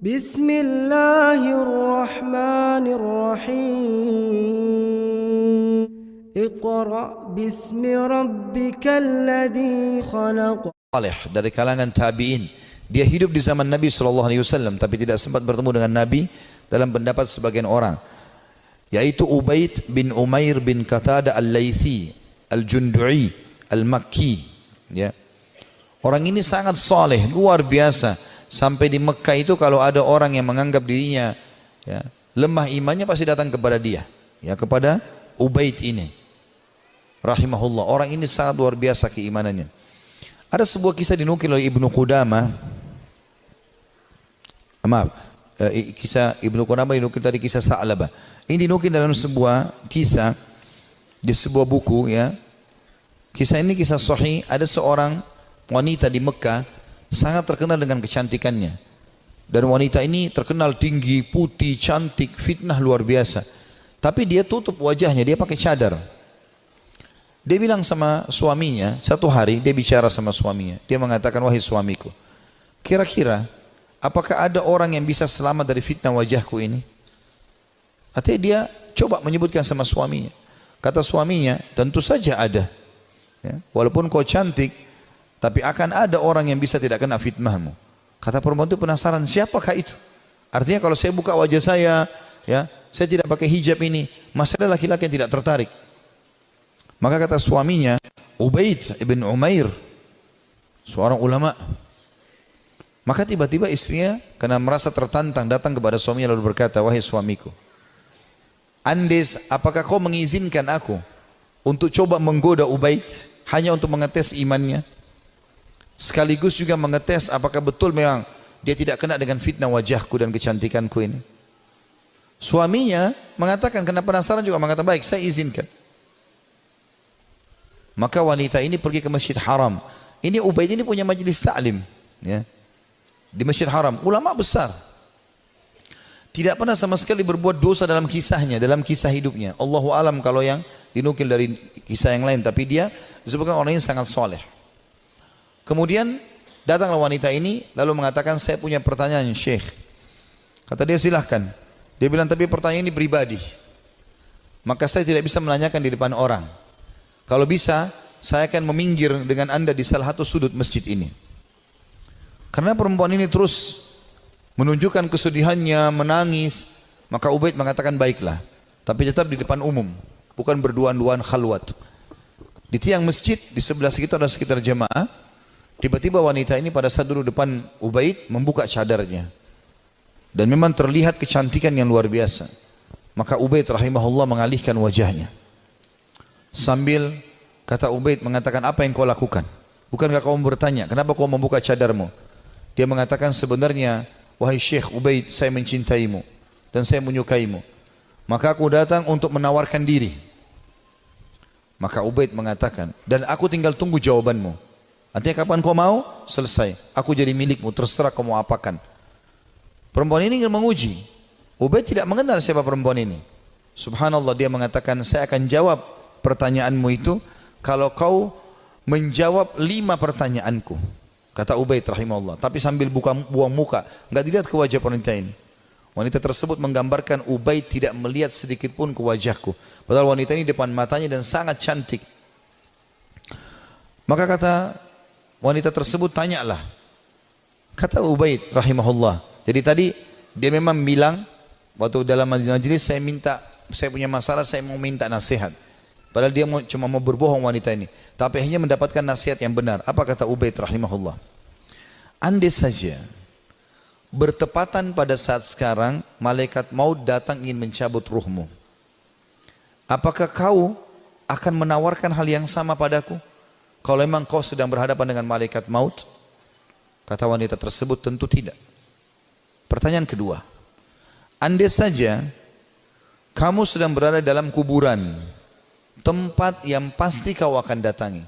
Bismillahirrahmanirrahim. Iqra bismi rabbikal ladzi khalaq. Saleh dari kalangan tabi'in. Dia hidup di zaman Nabi SAW tapi tidak sempat bertemu dengan Nabi dalam pendapat sebagian orang, yaitu Ubaid bin Umair bin Qatadah al-Laythi al-Jundu'i al-Makki. Ya. Orang ini sangat saleh, luar biasa. Sampai di Mekah itu kalau ada orang yang menganggap dirinya lemah imannya pasti datang kepada dia, kepada Ubaid ini. Rahimahullah. Orang ini sangat luar biasa keimanannya. Ada sebuah kisah dinukil oleh Ibnu Qudamah. Kisah Ibnu Qudamah dinukil tadi kisah Sa'labah. Ini dinukil dalam sebuah kisah di sebuah buku. Kisah ini kisah sahih. Ada seorang wanita di Mekah sangat terkenal dengan kecantikannya. Dan wanita ini terkenal tinggi, putih, cantik, fitnah luar biasa. Tapi dia tutup wajahnya, dia pakai cadar. Dia bilang sama suaminya, satu hari dia bicara sama suaminya. Dia mengatakan, wahai suamiku, kira-kira apakah ada orang yang bisa selamat dari fitnah wajahku ini? Artinya dia coba menyebutkan sama suaminya. Kata suaminya, tentu saja ada. Walaupun kau cantik, tapi akan ada orang yang bisa tidak kena fitnahmu. Kata perempuan itu penasaran, siapakah itu? Artinya kalau saya buka wajah saya tidak pakai hijab ini, masih ada laki-laki yang tidak tertarik. Maka kata suaminya, Ubaid ibn Umair, seorang ulama. Maka tiba-tiba istrinya karena merasa tertantang datang kepada suaminya lalu berkata, wahai suamiku, Andes, apakah kau mengizinkan aku untuk coba menggoda Ubaid hanya untuk mengetes imannya? Sekaligus juga mengetes apakah betul memang dia tidak kena dengan fitnah wajahku dan kecantikanku ini. Suaminya mengatakan, kena penasaran juga mengatakan, baik, saya izinkan. Maka wanita ini pergi ke Masjid Haram. Ini Ubaid ini punya majlis ta'lim di Masjid Haram, ulama besar. Tidak pernah sama sekali berbuat dosa dalam kisahnya, dalam kisah hidupnya. Allahu alam kalau yang dinukil dari kisah yang lain, tapi dia disebutkan orang yang sangat soleh. Kemudian datanglah wanita ini lalu mengatakan, saya punya pertanyaan Syekh. Kata dia, silahkan. Dia bilang, tapi pertanyaan ini pribadi, maka saya tidak bisa menanyakan di depan orang. Kalau bisa saya akan meminggir dengan anda di salah satu sudut masjid ini. Karena perempuan ini terus menunjukkan kesedihannya, menangis. Maka Ubaid mengatakan, baiklah, tapi tetap di depan umum, bukan berduaan-duaan khalwat. Di tiang masjid di sebelah situ ada sekitar jemaah. Tiba-tiba wanita ini pada saat duduk depan Ubaid membuka cadarnya, dan memang terlihat kecantikan yang luar biasa. Maka Ubaid rahimahullah mengalihkan wajahnya. Sambil kata Ubaid mengatakan, apa yang kau lakukan? Bukankah kau bertanya, kenapa kau membuka cadarmu? Dia mengatakan, sebenarnya wahai Syekh Ubaid, saya mencintaimu dan saya menyukaimu. Maka aku datang untuk menawarkan diri. Maka Ubaid mengatakan, dan aku tinggal tunggu jawabanmu. Artinya kapan kau mau? Selesai, aku jadi milikmu, terserah kau mau apakan. Perempuan ini ingin menguji. Ubaid tidak mengenal siapa perempuan ini. Subhanallah, dia mengatakan, saya akan jawab pertanyaanmu itu kalau kau menjawab 5 pertanyaanku. Kata Ubaid rahimahullah, tapi sambil buang muka, enggak dilihat ke wajah wanita ini. Wanita tersebut menggambarkan Ubaid tidak melihat sedikit pun ke wajahku, padahal wanita ini depan matanya dan sangat cantik. Maka kata wanita tersebut, tanyalah. Kata Ubaid rahimahullah, jadi tadi dia memang bilang waktu dalam majelis, saya punya masalah, saya mau minta nasihat. Padahal dia cuma mau berbohong wanita ini, tapi hanya mendapatkan nasihat yang benar. Apa kata Ubaid rahimahullah? Andai saja bertepatan pada saat sekarang malaikat maut datang ingin mencabut ruhmu, apakah kau akan menawarkan hal yang sama padaku? Kalau memang kau sedang berhadapan dengan malaikat maut? Kata wanita tersebut, tentu tidak. Pertanyaan kedua, andai saja kamu sedang berada dalam kuburan, tempat yang pasti kau akan datangi,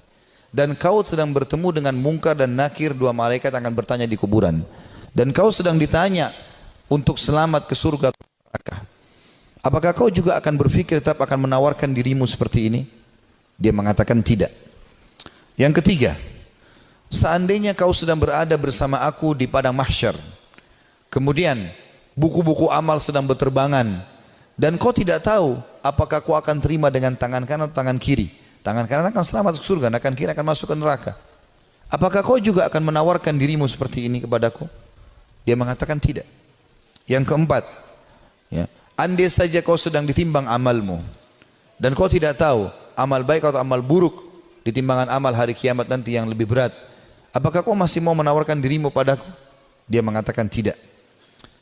dan kau sedang bertemu dengan Munkar dan Nakir, 2 malaikat akan bertanya di kuburan, dan kau sedang ditanya untuk selamat ke surga atau neraka, apakah kau juga akan berpikir tetap akan menawarkan dirimu seperti ini? Dia mengatakan tidak. Yang ketiga, seandainya kau sedang berada bersama aku di padang mahsyar, Kemudian buku-buku amal sedang berterbangan dan kau tidak tahu apakah kau akan terima dengan tangan kanan atau tangan kiri. Tangan kanan akan selamat ke surga, tangan kiri akan masuk ke neraka. Apakah kau juga akan menawarkan dirimu seperti ini kepadaku? Dia mengatakan tidak. Yang keempat, ya, andai saja kau sedang ditimbang amalmu dan kau tidak tahu amal baik atau amal buruk di timbangan amal hari kiamat nanti yang lebih berat, apakah kau masih mau menawarkan dirimu padaku? Dia mengatakan tidak.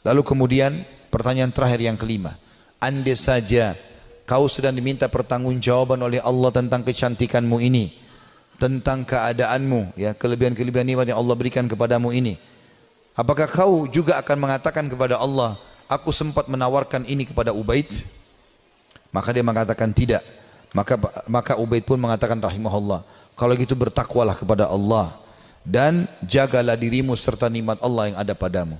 Lalu kemudian pertanyaan terakhir yang kelima, andai saja kau sedang diminta pertanggungjawaban oleh Allah tentang kecantikanmu ini, tentang keadaanmu, ya, kelebihan-kelebihan nikmat yang Allah berikan kepadamu ini, apakah kau juga akan mengatakan kepada Allah, aku sempat menawarkan ini kepada Ubaid? Maka dia mengatakan tidak. Maka Ubaid pun mengatakan rahimahullah, kalau gitu bertakwalah kepada Allah dan jagalah dirimu serta nikmat Allah yang ada padamu.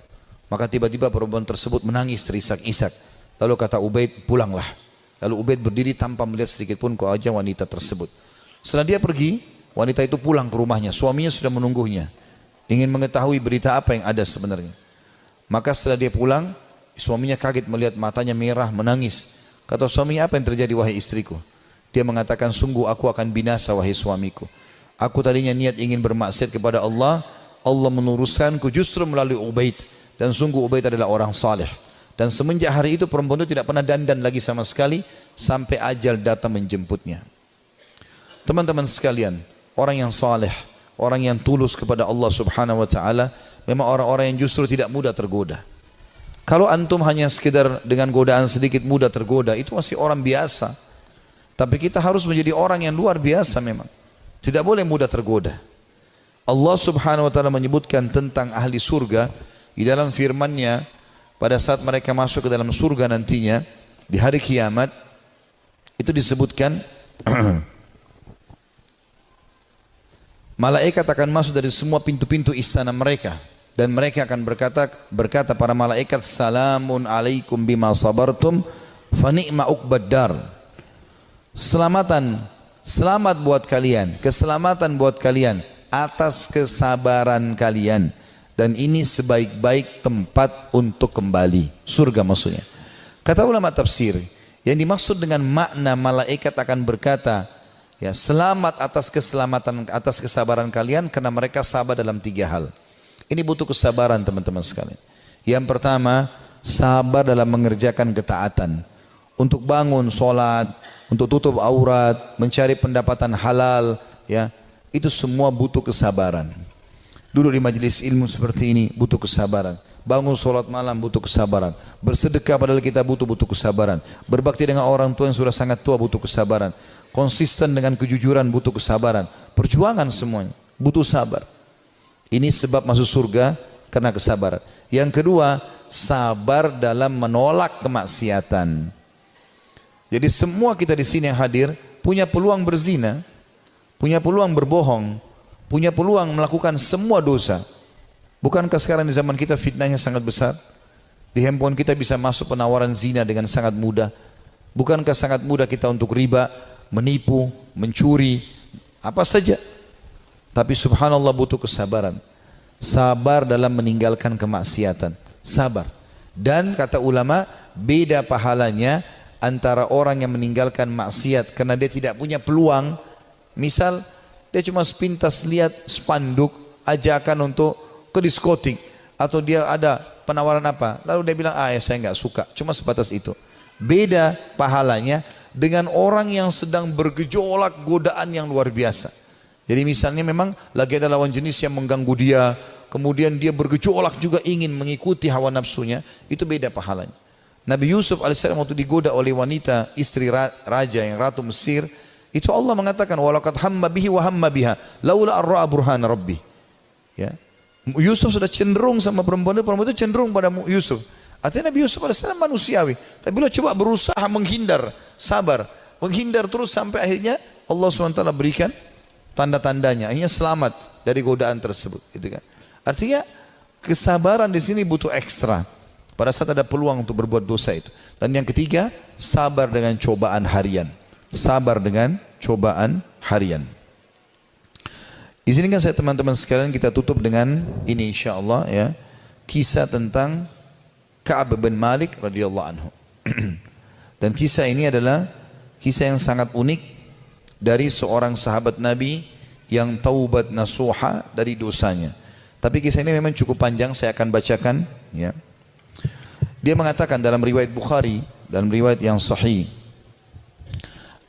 Maka tiba-tiba perempuan tersebut menangis terisak-isak. Lalu kata Ubaid, pulanglah. Lalu Ubaid berdiri tanpa melihat sedikit pun ke wajah wanita tersebut. Setelah dia pergi, wanita itu pulang ke rumahnya. Suaminya sudah menunggunya, ingin mengetahui berita apa yang ada sebenarnya. Maka setelah dia pulang, suaminya kaget melihat matanya merah, menangis. Kata suaminya, apa yang terjadi wahai istriku? Dia mengatakan, sungguh aku akan binasa wahai suamiku. Aku tadinya niat ingin bermaksiat kepada Allah, Allah meluruskanku justru melalui Ubaid. Dan sungguh Ubaid adalah orang saleh. Dan semenjak hari itu perempuan itu tidak pernah dandan lagi sama sekali sampai ajal datang menjemputnya. Teman-teman sekalian, orang yang saleh, orang yang tulus kepada Allah Subhanahu wa taala memang orang-orang yang justru tidak mudah tergoda. Kalau antum hanya sekedar dengan godaan sedikit mudah tergoda, itu masih orang biasa. Tapi kita harus menjadi orang yang luar biasa memang. Tidak boleh mudah tergoda. Allah Subhanahu wa taala menyebutkan tentang ahli surga di dalam firman-Nya pada saat mereka masuk ke dalam surga nantinya di hari kiamat, itu disebutkan malaikat akan masuk dari semua pintu-pintu istana mereka dan mereka akan berkata para malaikat, salamun alaikum bima sabartum fa ni'ma uqbad dar. Selamat buat kalian, keselamatan buat kalian atas kesabaran kalian, dan ini sebaik-baik tempat untuk kembali, surga maksudnya. Kata ulama tafsir, yang dimaksud dengan makna malaikat akan berkata, ya, selamat atas keselamatan, atas kesabaran kalian, karena mereka sabar dalam 3 hal. Ini butuh kesabaran teman-teman sekalian. Yang pertama, sabar dalam mengerjakan ketaatan, untuk bangun sholat, untuk tutup aurat, mencari pendapatan halal, ya, itu semua butuh kesabaran. Duduk di majelis ilmu seperti ini butuh kesabaran. Bangun sholat malam butuh kesabaran. Bersedekah padahal kita butuh kesabaran. Berbakti dengan orang tua yang sudah sangat tua butuh kesabaran. Konsisten dengan kejujuran butuh kesabaran. Perjuangan semuanya butuh sabar. Ini sebab masuk surga karena kesabaran. Yang kedua, sabar dalam menolak kemaksiatan. Jadi semua kita di sini yang hadir punya peluang berzina, punya peluang berbohong, punya peluang melakukan semua dosa. Bukankah sekarang di zaman kita fitnahnya sangat besar? Di handphone kita bisa masuk penawaran zina dengan sangat mudah. Bukankah sangat mudah kita untuk riba, menipu, mencuri, apa saja? Tapi subhanallah butuh kesabaran. Sabar dalam meninggalkan kemaksiatan. Sabar. Dan kata ulama, beda pahalanya antara orang yang meninggalkan maksiat karena dia tidak punya peluang. Misal dia cuma sepintas lihat spanduk ajakan untuk ke diskotik, atau dia ada penawaran apa, lalu dia bilang, ya saya nggak suka, cuma sebatas itu. Beda pahalanya dengan orang yang sedang bergejolak godaan yang luar biasa. Jadi misalnya memang lagi ada lawan jenis yang mengganggu dia, kemudian dia bergejolak juga ingin mengikuti hawa nafsunya, itu beda pahalanya. Nabi Yusuf alaihissalam waktu digoda oleh wanita istri raja yang ratu Mesir, itu Allah mengatakan, walaqad hamma bihi wa hamma biha laula ar-ra'a burhana rabbi. Ya. Yusuf sudah cenderung sama perempuan itu cenderung pada Yusuf. Artinya Nabi Yusuf alaihissalam manusiawi, tapi beliau coba berusaha menghindar, sabar, menghindar terus sampai akhirnya Allah SWT berikan tanda-tandanya, akhirnya selamat dari godaan tersebut. Gitu kan. Artinya kesabaran di sini butuh ekstra pada saat ada peluang untuk berbuat dosa itu. Dan yang ketiga, sabar dengan cobaan harian. Sabar dengan cobaan harian. Izinkan saya teman-teman sekalian kita tutup dengan ini insyaallah ya. Kisah tentang Ka'ab bin Malik radhiyallahu anhu. Dan kisah ini adalah kisah yang sangat unik dari seorang sahabat Nabi yang taubat nasuha dari dosanya. Tapi kisah ini memang cukup panjang, saya akan bacakan ya. Dia mengatakan dalam riwayat Bukhari, dalam riwayat yang sahih,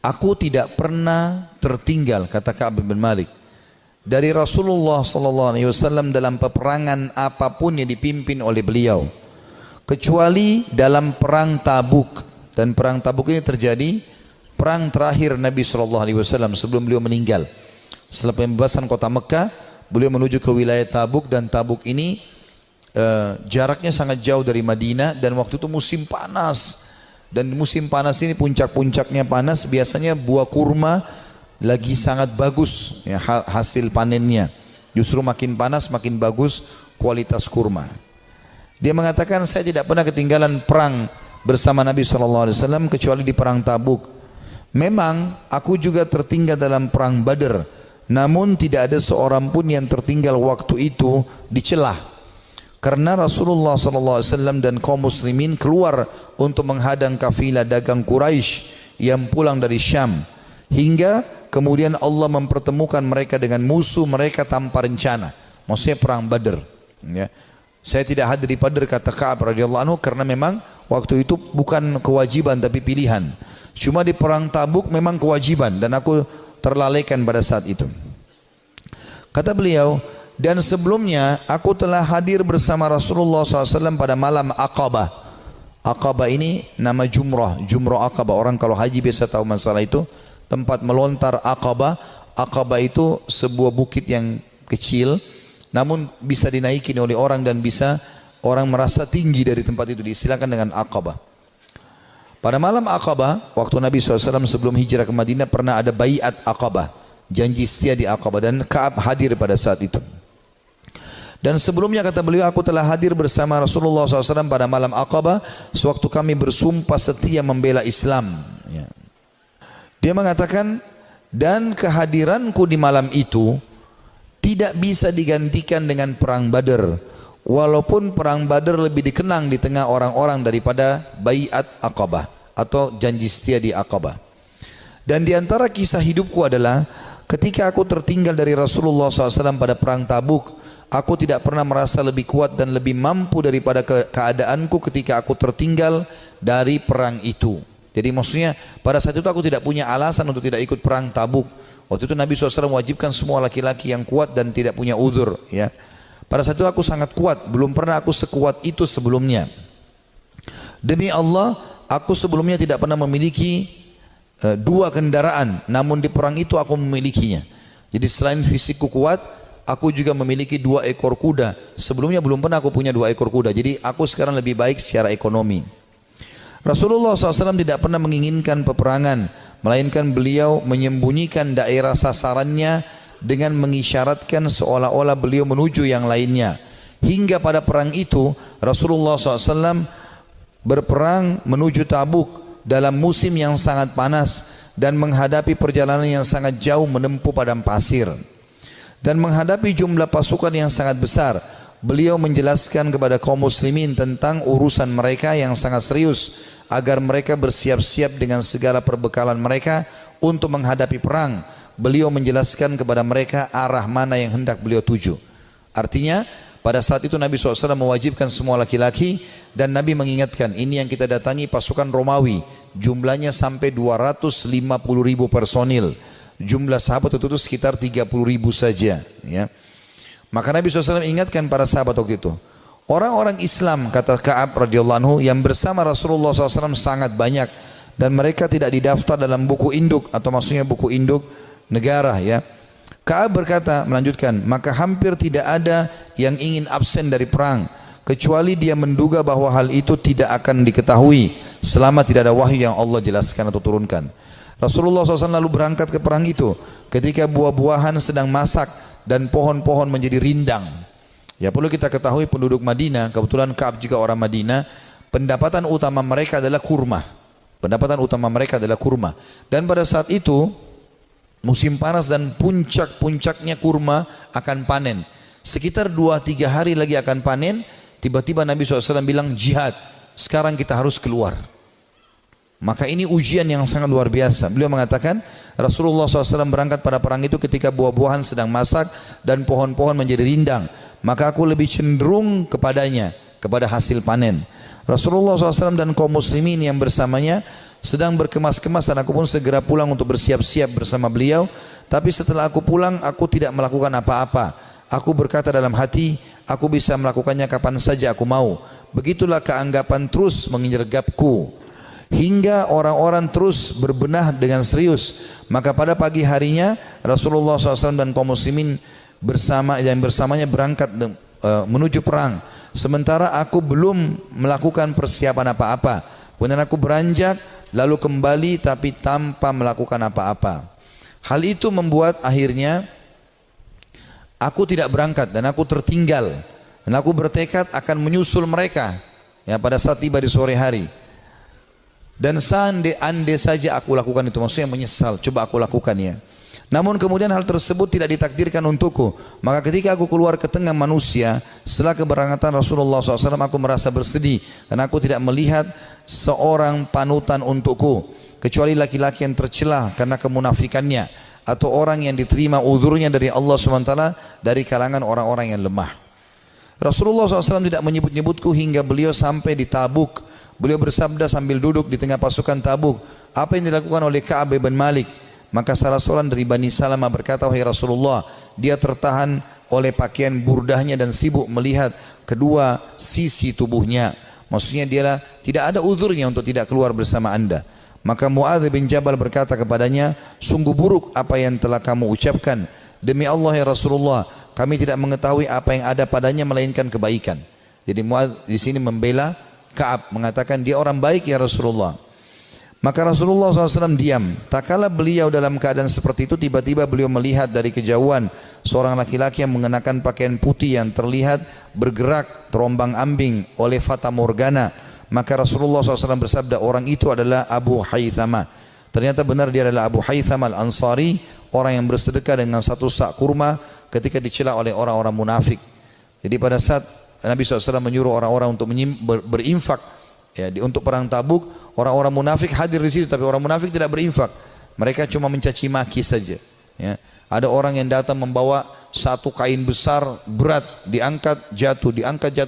aku tidak pernah tertinggal, kata Ka'ab bin Malik, dari Rasulullah SAW dalam peperangan apapun yang dipimpin oleh beliau, kecuali dalam perang Tabuk. Dan perang Tabuk ini terjadi perang terakhir Nabi SAW sebelum beliau meninggal. Setelah pembebasan kota Mekah, beliau menuju ke wilayah Tabuk, dan Tabuk ini jaraknya sangat jauh dari Madinah, dan waktu itu musim panas. Dan musim panas ini puncak-puncaknya panas, biasanya buah kurma lagi sangat bagus ya, hasil panennya. Justru makin panas makin bagus kualitas kurma. Dia mengatakan, saya tidak pernah ketinggalan perang bersama Nabi SAW kecuali di perang Tabuk. Memang aku juga tertinggal dalam perang Badr, namun tidak ada seorang pun yang tertinggal waktu itu dicelah. Karena Rasulullah SAW dan kaum muslimin keluar untuk menghadang kafilah dagang Quraisy yang pulang dari Syam, hingga kemudian Allah mempertemukan mereka dengan musuh mereka tanpa rencana. Maksudnya perang Badr ya. Saya tidak hadir di Badr, kata Ka'ab radhiyallahu anhu, karena memang waktu itu bukan kewajiban tapi pilihan. Cuma di perang Tabuk memang kewajiban, dan aku terlalaikan pada saat itu. Kata beliau, dan sebelumnya aku telah hadir bersama Rasulullah SAW pada malam Aqabah. Aqabah ini nama Jumrah, Jumrah Aqabah. Orang kalau haji biasa tahu masalah itu. Tempat melontar Aqabah. Aqabah itu sebuah bukit yang kecil, namun bisa dinaiki oleh orang dan bisa orang merasa tinggi dari tempat itu, diistilahkan dengan Aqabah. Pada malam Aqabah, waktu Nabi SAW sebelum hijrah ke Madinah, pernah ada baiat Aqabah, janji setia di Aqabah, dan Ka'ab hadir pada saat itu. Dan sebelumnya, kata beliau, aku telah hadir bersama Rasulullah SAW pada malam Aqabah sewaktu kami bersumpah setia membela Islam ya. Dia mengatakan, dan kehadiranku di malam itu tidak bisa digantikan dengan perang Badr, walaupun perang Badr lebih dikenang di tengah orang-orang daripada baiat Aqabah atau janji setia di Aqabah. Dan di antara kisah hidupku adalah ketika aku tertinggal dari Rasulullah SAW pada perang Tabuk, aku tidak pernah merasa lebih kuat dan lebih mampu daripada keadaanku ketika aku tertinggal dari perang itu. Jadi maksudnya pada saat itu aku tidak punya alasan untuk tidak ikut perang Tabuk. Waktu itu Nabi SAW mewajibkan semua laki-laki yang kuat dan tidak punya udzur ya. Pada saat itu aku sangat kuat, belum pernah aku sekuat itu sebelumnya. Demi Allah, aku sebelumnya tidak pernah memiliki dua kendaraan, namun di perang itu aku memilikinya. Jadi selain fisikku kuat, aku juga memiliki 2 ekor kuda. Sebelumnya belum pernah aku punya 2 ekor kuda. Jadi aku sekarang lebih baik secara ekonomi. Rasulullah SAW tidak pernah menginginkan peperangan, melainkan beliau menyembunyikan daerah sasarannya dengan mengisyaratkan seolah-olah beliau menuju yang lainnya. Hingga pada perang itu Rasulullah SAW berperang menuju Tabuk dalam musim yang sangat panas dan menghadapi perjalanan yang sangat jauh menempuh padang pasir. Dan menghadapi jumlah pasukan yang sangat besar, beliau menjelaskan kepada kaum muslimin tentang urusan mereka yang sangat serius, agar mereka bersiap-siap dengan segala perbekalan mereka untuk menghadapi perang. Beliau menjelaskan kepada mereka arah mana yang hendak beliau tuju. Artinya pada saat itu Nabi SAW mewajibkan semua laki-laki, dan Nabi mengingatkan, ini yang kita datangi pasukan Romawi, jumlahnya sampai 250.000 personil. Jumlah sahabat itu sekitar 30.000 saja ya. Maka Nabi SAW ingatkan para sahabat waktu itu, orang-orang Islam, kata Ka'ab radhiyallahu anhu, yang bersama Rasulullah SAW sangat banyak, dan mereka tidak didaftar dalam buku induk, atau maksudnya buku induk negara ya. Ka'ab berkata, melanjutkan, maka hampir tidak ada yang ingin absen dari perang, kecuali dia menduga bahwa hal itu tidak akan diketahui selama tidak ada wahyu yang Allah jelaskan atau turunkan. Rasulullah SAW lalu berangkat ke perang itu ketika buah-buahan sedang masak dan pohon-pohon menjadi rindang. Ya, perlu kita ketahui penduduk Madinah, kebetulan Ka'ab juga orang Madinah, pendapatan utama mereka adalah kurma. Pendapatan utama mereka adalah kurma. Dan pada saat itu musim panas dan puncak-puncaknya kurma akan panen. Sekitar 2-3 hari lagi akan panen. Tiba-tiba Nabi SAW bilang jihad, sekarang kita harus keluar. Maka ini ujian yang sangat luar biasa. Beliau mengatakan Rasulullah SAW berangkat pada perang itu ketika buah-buahan sedang masak dan pohon-pohon menjadi rindang. Maka aku lebih cenderung kepadanya, kepada hasil panen. Rasulullah SAW dan kaum muslimin yang bersamanya sedang berkemas-kemas dan aku pun segera pulang untuk bersiap-siap bersama beliau. Tapi setelah aku pulang, aku tidak melakukan apa-apa. Aku berkata dalam hati, aku bisa melakukannya kapan saja aku mau. Begitulah keanggapan terus mengenyergapku hingga orang-orang terus berbenah dengan serius. Maka pada pagi harinya Rasulullah SAW dan kaum muslimin bersamanya berangkat menuju perang. Sementara aku belum melakukan persiapan apa-apa. Kemudian aku beranjak lalu kembali tapi tanpa melakukan apa-apa. Hal itu membuat akhirnya aku tidak berangkat dan aku tertinggal. Dan aku bertekad akan menyusul mereka ya, pada saat tiba di sore hari. Dan seandainya saja aku lakukan itu, maksudnya menyesal, coba aku lakukan ya. Namun kemudian hal tersebut tidak ditakdirkan untukku. Maka ketika aku keluar ke tengah manusia setelah keberangkatan Rasulullah SAW, aku merasa bersedih karena aku tidak melihat seorang panutan untukku kecuali laki-laki yang tercelah karena kemunafikannya, atau orang yang diterima uzurnya dari Allah SWT dari kalangan orang-orang yang lemah. Rasulullah SAW tidak menyebut-nyebutku hingga beliau sampai di Tabuk. Beliau bersabda sambil duduk di tengah pasukan Tabuk, apa yang dilakukan oleh Ka'ab bin Malik? Maka salah seorang dari Bani Salamah berkata, wahai Rasulullah, dia tertahan oleh pakaian burdahnya dan sibuk melihat kedua sisi tubuhnya. Maksudnya dia tidak ada uzurnya untuk tidak keluar bersama anda. Maka Mu'adz bin Jabal berkata kepadanya, sungguh buruk apa yang telah kamu ucapkan. Demi Allah ya Rasulullah, kami tidak mengetahui apa yang ada padanya melainkan kebaikan. Jadi Mu'adz di sini membela Ka'ab, mengatakan dia orang baik ya Rasulullah. Maka Rasulullah SAW diam. Tak kala beliau dalam keadaan seperti itu, tiba-tiba beliau melihat dari kejauhan seorang laki-laki yang mengenakan pakaian putih yang terlihat bergerak terombang ambing oleh fata morgana. Maka Rasulullah SAW bersabda, orang itu adalah Abu Haythama. Ternyata benar dia adalah Abu Haythama al-Ansari, orang yang bersedekah dengan satu sak kurma ketika dicela oleh orang-orang munafik. Jadi pada saat Nabi SAW menyuruh orang-orang untuk berinfak ya, untuk perang Tabuk, orang-orang munafik hadir di situ, tapi orang munafik tidak berinfak. Mereka cuma mencaci maki saja. Ya. Ada orang yang datang membawa satu kain besar berat, diangkat jatuh,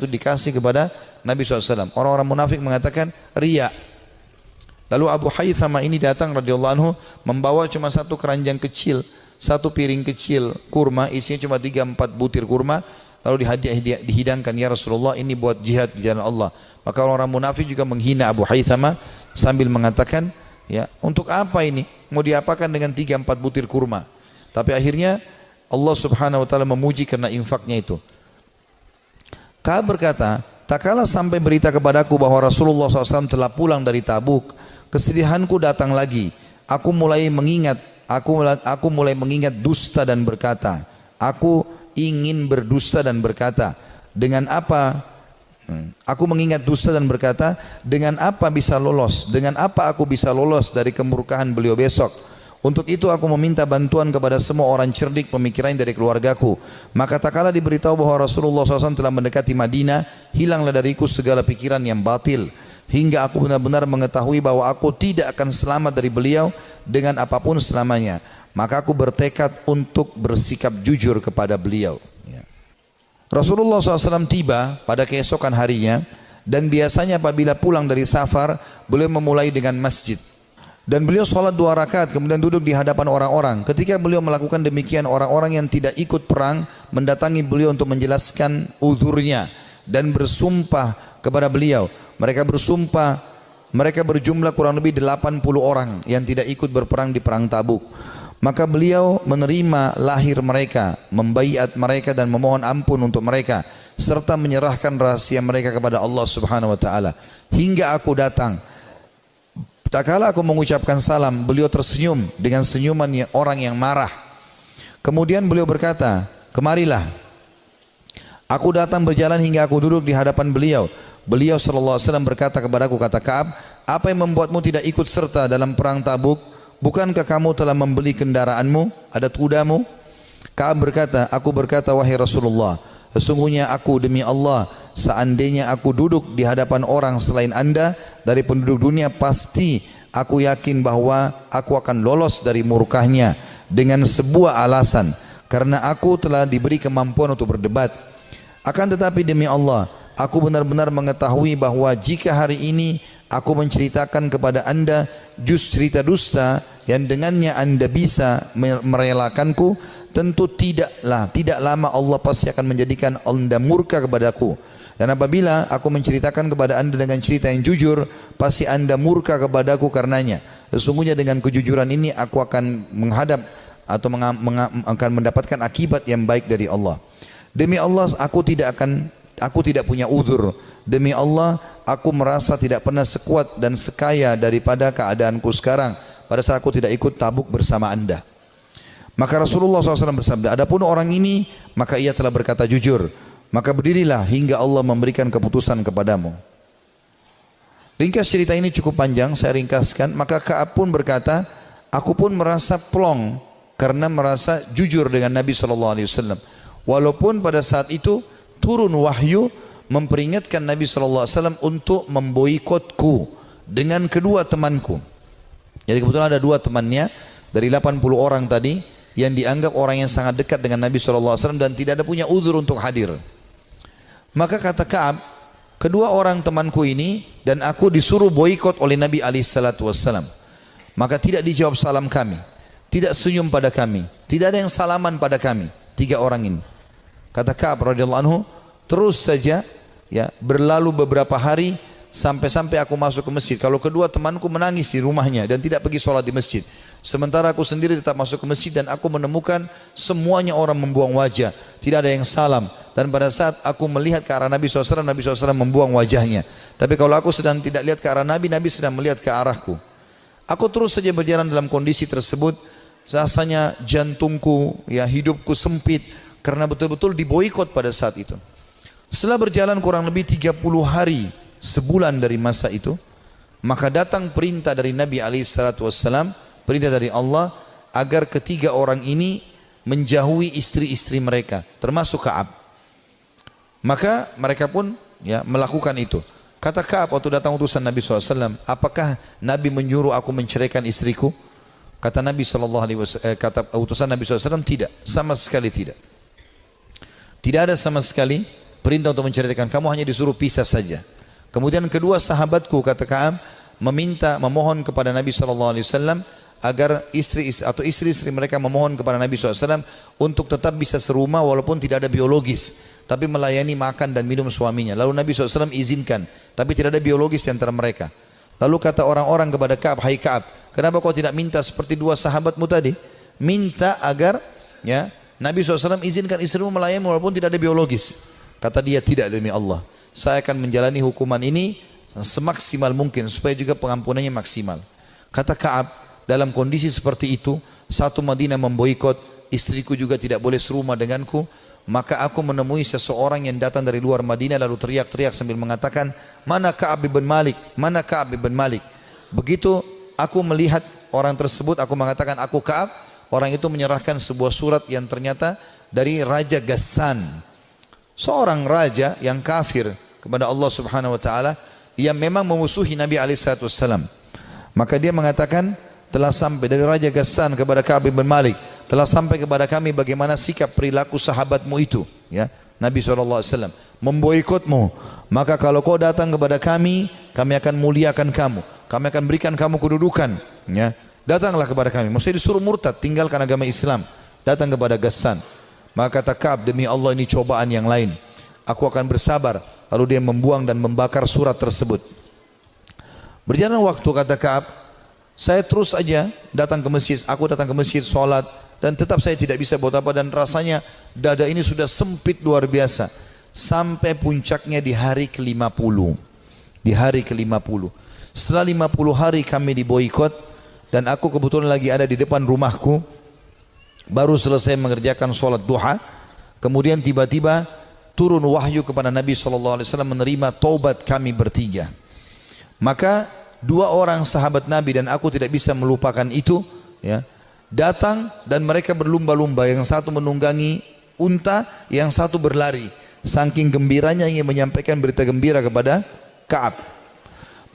dikasih kepada Nabi SAW. Orang-orang munafik mengatakan riya. Lalu Abu Haythama ini datang radhiyallahu anhu membawa cuma satu keranjang kecil, satu piring kecil kurma, isinya cuma 3-4 butir kurma. Lalu dihidangkan, ya Rasulullah, ini buat jihad di jalan Allah. Maka orang munafik juga menghina Abu Haythama sambil mengatakan, ya untuk apa ini? Mau diapakan dengan 3-4 butir kurma? Tapi akhirnya Allah Subhanahu wa taala memuji karena infaknya itu. Ka'ab berkata, tak kala sampai berita kepadaku bahwa Rasulullah SAW telah pulang dari Tabuk, kesedihanku datang lagi. Aku mulai mengingat dusta dan berkata, aku ingin berdusta dan berkata, dengan apa? Aku mengingat dusta dan berkata, dengan apa bisa lolos? Dengan apa aku bisa lolos dari kemurkaan beliau besok? Untuk itu aku meminta bantuan kepada semua orang cerdik pemikiran dari keluargaku. Maka tak kala diberitahu bahwa Rasulullah SAW telah mendekati Madinah, hilanglah dariku segala pikiran yang batil, hingga aku benar-benar mengetahui bahwa aku tidak akan selamat dari beliau dengan apapun selamanya. Maka aku bertekad untuk bersikap jujur kepada beliau. Rasulullah SAW tiba pada keesokan harinya, dan biasanya apabila pulang dari safar, beliau memulai dengan masjid. Dan beliau sholat 2 rakaat, kemudian duduk di hadapan orang-orang. Ketika beliau melakukan demikian, orang-orang yang tidak ikut perang mendatangi beliau untuk menjelaskan uzurnya dan bersumpah kepada beliau. Mereka bersumpah, mereka berjumlah kurang lebih 80 orang yang tidak ikut berperang di perang Tabuk. Maka beliau menerima lahir mereka, membaiat mereka dan memohon ampun untuk mereka, serta menyerahkan rahasia mereka kepada Allah Subhanahu wa taala. Hingga aku datang. Tak kala aku mengucapkan salam, beliau tersenyum dengan senyuman orang yang marah. Kemudian beliau berkata, kemarilah. Aku datang berjalan hingga aku duduk di hadapan beliau. Beliau SAW berkata kepadaku, kata Ka'ab, apa yang membuatmu tidak ikut serta dalam perang Tabuk? Bukankah kamu telah membeli kendaraanmu, ada kudamu? Ka'ab berkata, aku berkata, wahai Rasulullah, sesungguhnya aku demi Allah seandainya aku duduk di hadapan orang selain Anda dari penduduk dunia, pasti aku yakin bahwa aku akan lolos dari murkahnya dengan sebuah alasan, karena aku telah diberi kemampuan untuk berdebat. Akan tetapi demi Allah, aku benar-benar mengetahui bahwa jika hari ini aku menceritakan kepada Anda juz cerita dusta yang dengannya Anda bisa merelakanku, tentu tidak lama Allah pasti akan menjadikan Anda murka kepadaku. Dan apabila aku menceritakan kepada Anda dengan cerita yang jujur, pasti Anda murka kepadaku karenanya. Sesungguhnya dengan kejujuran ini aku akan menghadap atau akan mendapatkan akibat yang baik dari Allah. Demi Allah aku tidak punya uzur. Demi Allah aku merasa tidak pernah sekuat dan sekaya daripada keadaanku sekarang pada saat aku tidak ikut Tabuk bersama Anda. Maka Rasulullah SAW bersabda, adapun orang ini maka ia telah berkata jujur, maka berdirilah hingga Allah memberikan keputusan kepadamu. Ringkas cerita ini cukup panjang, saya ringkaskan. Maka Ka'ab pun berkata, aku pun merasa plong karena merasa jujur dengan Nabi SAW. Walaupun pada saat itu turun wahyu memperingatkan Nabi SAW untuk memboikotku dengan kedua temanku. Jadi kebetulan ada dua temannya dari 80 orang tadi yang dianggap orang yang sangat dekat dengan Nabi SAW dan tidak ada punya uzur untuk hadir. Maka kata Ka'ab, kedua orang temanku ini dan aku disuruh boikot oleh Nabi SAW. Maka tidak dijawab salam kami, tidak senyum pada kami, tidak ada yang salaman pada kami, tiga orang ini. Kata Ka'ab radhiyallahu anhu, terus saja ya berlalu beberapa hari sampai aku masuk ke masjid. Kalau kedua temanku menangis di rumahnya dan tidak pergi sholat di masjid, sementara aku sendiri tetap masuk ke masjid dan aku menemukan semuanya orang membuang wajah, tidak ada yang salam. Dan pada saat aku melihat ke arah Nabi SAW, Nabi SAW membuang wajahnya. Tapi kalau aku sedang tidak lihat ke arah Nabi, Nabi sedang melihat ke arahku. Aku terus saja berjalan dalam kondisi tersebut. Rasanya jantungku, ya hidupku sempit karena betul-betul diboikot pada saat itu. Setelah berjalan kurang lebih 30 hari, sebulan dari masa itu, maka datang perintah dari Nabi SAW, perintah dari Allah agar ketiga orang ini menjauhi istri-istri mereka, termasuk Ka'ab. Maka mereka pun ya melakukan itu. Kata Ka'ab waktu datang utusan Nabi SAW, apakah Nabi menyuruh aku menceraikan istriku? Kata Nabi SAW, kata utusan Nabi SAW, tidak, sama sekali tidak. Tidak ada sama sekali perintah untuk menceraikan, kamu hanya disuruh pisah saja. Kemudian kedua sahabatku, kata Ka'ab, memohon kepada Nabi SAW agar istri-istri mereka memohon kepada Nabi SAW untuk tetap bisa serumah walaupun tidak ada biologis, tapi melayani makan dan minum suaminya. Lalu Nabi SAW izinkan, tapi tidak ada biologis di antara mereka. Lalu kata orang-orang kepada Ka'ab, hai Ka'ab, kenapa kau tidak minta seperti dua sahabatmu tadi? Minta agar ya Nabi SAW izinkan istrimu melayani walaupun tidak ada biologis. Kata dia, tidak demi Allah, saya akan menjalani hukuman ini semaksimal mungkin supaya juga pengampunannya maksimal. Kata Ka'ab, dalam kondisi seperti itu, satu Madinah memboikot, istriku juga tidak boleh serumah denganku, maka aku menemui seseorang yang datang dari luar Madinah lalu teriak-teriak sambil mengatakan, mana Ka'ab bin Malik, mana Ka'ab bin Malik. Begitu aku melihat orang tersebut, aku mengatakan aku Ka'ab. Orang itu menyerahkan sebuah surat yang ternyata dari Raja Ghassan, seorang raja yang kafir kepada Allah Subhanahu wa taala, yang memang memusuhi Nabi SAW. Maka dia mengatakan, telah sampai dari Raja Ghassan kepada Ka'ab bin Malik, telah sampai kepada kami bagaimana sikap perilaku sahabatmu itu, ya Nabi SAW memboikotmu. Maka kalau kau datang kepada kami akan muliakan kamu, kami akan berikan kamu kedudukan, ya datanglah kepada kami. Maksudnya disuruh murtad, tinggalkan agama Islam, datang kepada Ghassan. Maka kata Ka'ab, demi Allah ini cobaan yang lain, aku akan bersabar. Lalu dia membuang dan membakar surat tersebut. Berjalan waktu, kata Ka'ab, saya terus saja datang ke masjid, aku datang ke masjid sholat, dan tetap saya tidak bisa buat apa, dan rasanya dada ini sudah sempit luar biasa. Sampai puncaknya di hari ke-50. Di hari ke-50. Setelah 50 hari kami diboikot, dan aku kebetulan lagi ada di depan rumahku, baru selesai mengerjakan sholat duha, kemudian tiba-tiba turun wahyu kepada Nabi SAW menerima taubat kami bertiga. Maka dua orang sahabat Nabi dan aku tidak bisa melupakan itu, ya, datang dan mereka berlumba-lumba, yang satu menunggangi unta, yang satu berlari. Saking gembiranya ingin menyampaikan berita gembira kepada Ka'ab.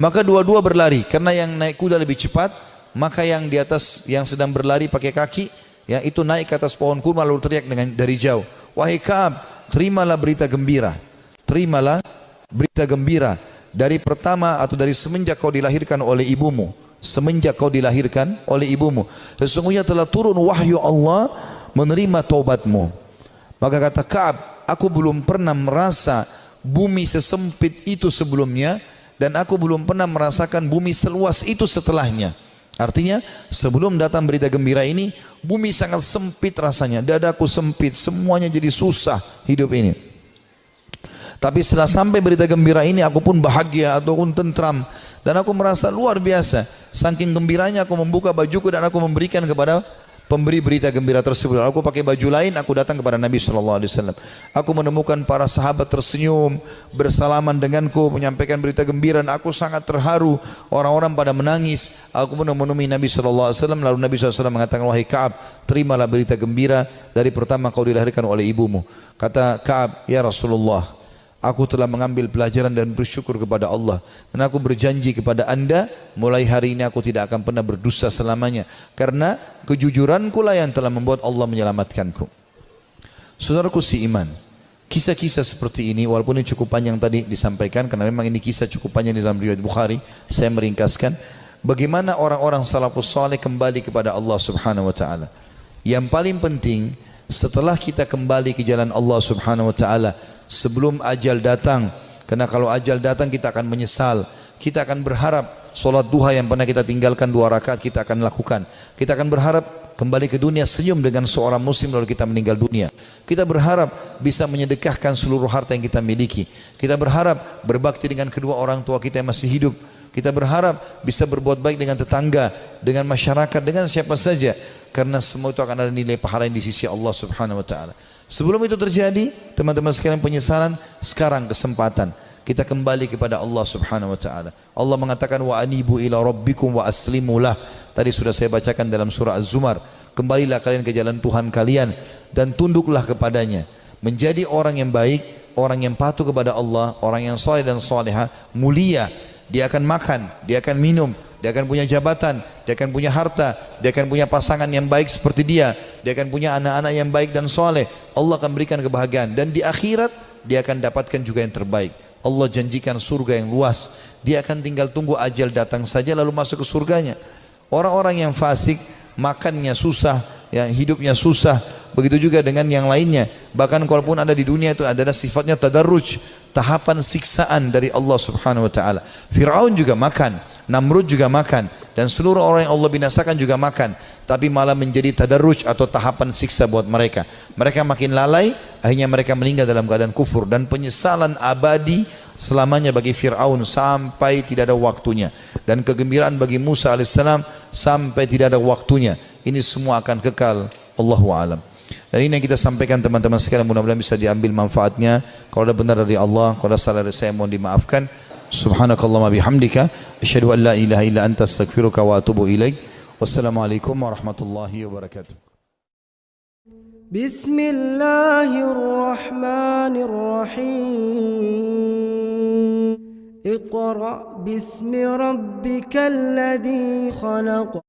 Maka dua-dua berlari, karena yang naik kuda lebih cepat, maka yang di atas yang sedang berlari pakai kaki, ya itu naik ke atas pohon kurma lalu teriak dari jauh, wahai Ka'ab, terimalah berita gembira. Terimalah berita gembira dari pertama atau dari semenjak kau dilahirkan oleh ibumu. Semenjak kau dilahirkan oleh ibumu, sesungguhnya telah turun wahyu Allah menerima taubatmu. Maka kata Ka'ab, aku belum pernah merasa bumi sesempit itu sebelumnya, dan aku belum pernah merasakan bumi seluas itu setelahnya. Artinya sebelum datang berita gembira ini, bumi sangat sempit rasanya, dadaku sempit, semuanya jadi susah hidup ini. Tapi setelah sampai berita gembira ini, aku pun bahagia ataupun tentram, dan aku merasa luar biasa. Saking gembiranya aku membuka bajuku dan aku memberikan kepada pemberi berita gembira tersebut. Aku pakai baju lain, aku datang kepada Nabi SAW. Aku menemukan para sahabat tersenyum, bersalaman denganku, menyampaikan berita gembira, dan aku sangat terharu. Orang-orang pada menangis. Aku pun menemui Nabi SAW. Lalu Nabi SAW mengatakan, wahai Ka'ab, terimalah berita gembira dari pertama kau dilahirkan oleh ibumu. Kata Ka'ab, ya Rasulullah, aku telah mengambil pelajaran dan bersyukur kepada Allah, dan aku berjanji kepada anda, mulai hari ini aku tidak akan pernah berdusta selamanya, karena kejujuranku lah yang telah membuat Allah menyelamatkanku. Saudaraku si iman, kisah-kisah seperti ini, walaupun ini cukup panjang tadi disampaikan, karena memang ini kisah cukup panjang di dalam riwayat Bukhari, saya meringkaskan bagaimana orang-orang salafus saleh kembali kepada Allah Subhanahu wa taala. Yang paling penting, setelah kita kembali ke jalan Allah Subhanahu wa taala, sebelum ajal datang, karena kalau ajal datang kita akan menyesal. Kita akan berharap solat duha yang pernah kita tinggalkan 2 rakaat kita akan lakukan. Kita akan berharap kembali ke dunia senyum dengan seorang muslim lalu kita meninggal dunia. Kita berharap bisa menyedekahkan seluruh harta yang kita miliki. Kita berharap berbakti dengan kedua orang tua kita yang masih hidup. Kita berharap bisa berbuat baik dengan tetangga, dengan masyarakat, dengan siapa saja, karena semua itu akan ada nilai pahala yang di sisi Allah Subhanahu wa taala. Sebelum itu terjadi, teman-teman sekalian, penyesalan, sekarang kesempatan kita kembali kepada Allah Subhanahu wa taala. Allah mengatakan wa anibu ila rabbikum wa aslimu lah. Tadi sudah saya bacakan dalam surah Az-Zumar. Kembalilah kalian ke jalan Tuhan kalian dan tunduklah kepadanya. Menjadi orang yang baik, orang yang patuh kepada Allah, orang yang saleh dan salehah, mulia. Dia akan makan, dia akan minum, dia akan punya jabatan, dia akan punya harta, dia akan punya pasangan yang baik seperti dia akan punya anak-anak yang baik dan soleh. Allah akan berikan kebahagiaan, dan di akhirat dia akan dapatkan juga yang terbaik. Allah janjikan surga yang luas. Dia akan tinggal tunggu ajal datang saja lalu masuk ke surganya. Orang-orang yang fasik, makannya susah, ya, hidupnya susah. Begitu juga dengan yang lainnya. Bahkan kalaupun ada di dunia itu adalah sifatnya tadarruj, tahapan siksaan dari Allah Subhanahu wa taala. Firaun juga makan, Namrud juga makan, dan seluruh orang yang Allah binasakan juga makan, tapi malah menjadi tadarruj atau tahapan siksa buat mereka. Mereka makin lalai, akhirnya mereka meninggal dalam keadaan kufur, dan penyesalan abadi selamanya bagi Fir'aun sampai tidak ada waktunya, dan kegembiraan bagi Musa alaihissalam sampai tidak ada waktunya. Ini semua akan kekal. Allahu a'lam. Dan ini yang kita sampaikan teman-teman sekalian, mudah-mudahan bisa diambil manfaatnya. Kalau ada benar dari Allah, kalau ada salah dari saya mohon dimaafkan. Subhanakallahumma bihamdika asyhadu an la ilaha illa anta astaghfiruka wa atubu ilaik. Wassalamualaikum warahmatullahi wabarakatuh. Bismillahirrahmanirrahim. Iqra bismi rabbikal ladzi khalaq.